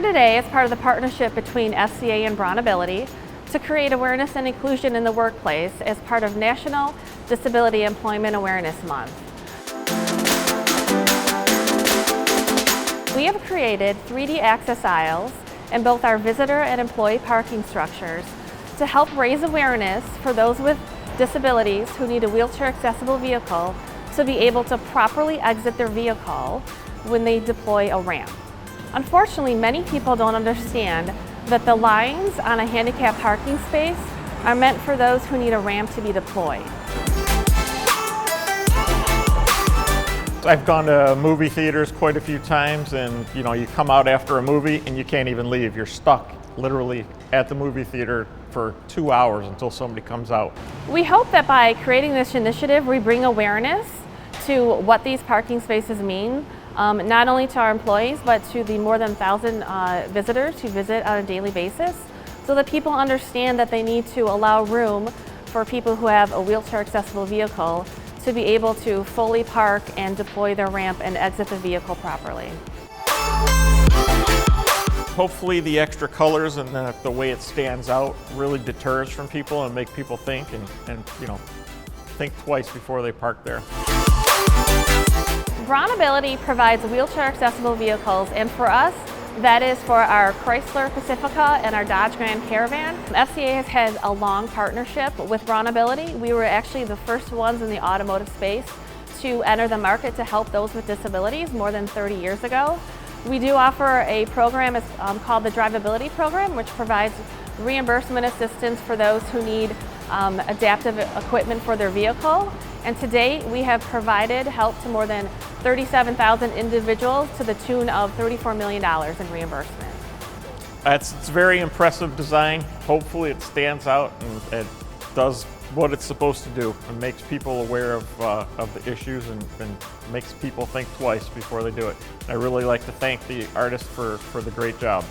today as part of the partnership between SCA and BraunAbility to create awareness and inclusion in the workplace as part of National Disability Employment Awareness Month. We have created 3D access aisles in both our visitor and employee parking structures to help raise awareness for those with disabilities who need a wheelchair accessible vehicle to be able to properly exit their vehicle when they deploy a ramp. Unfortunately, many people don't understand that the lines on a handicapped parking space are meant for those who need a ramp to be deployed. I've gone to movie theaters quite a few times, and you come out after a movie and you can't even leave. You're stuck literally at the movie theater for 2 hours until somebody comes out. We hope that by creating this initiative, we bring awareness to what these parking spaces mean, not only to our employees, but to the more than 1,000 visitors who visit on a daily basis, so that people understand that they need to allow room for people who have a wheelchair accessible vehicle to be able to fully park and deploy their ramp and exit the vehicle properly. Hopefully the extra colors and the way it stands out really deters from people and make people think and think twice before they park there. BraunAbility provides wheelchair accessible vehicles, and for us, that is for our Chrysler Pacifica and our Dodge Grand Caravan. FCA has had a long partnership with BraunAbility. We were actually the first ones in the automotive space to enter the market to help those with disabilities more than 30 years ago. We do offer a program called the Drivability Program, which provides reimbursement assistance for those who need adaptive equipment for their vehicle. And to date, we have provided help to more than 37,000 individuals to the tune of $34 million in reimbursement. It's very impressive design. Hopefully it stands out and it does what it's supposed to do and makes people aware of the issues and makes people think twice before they do it. I really like to thank the artist for the great job.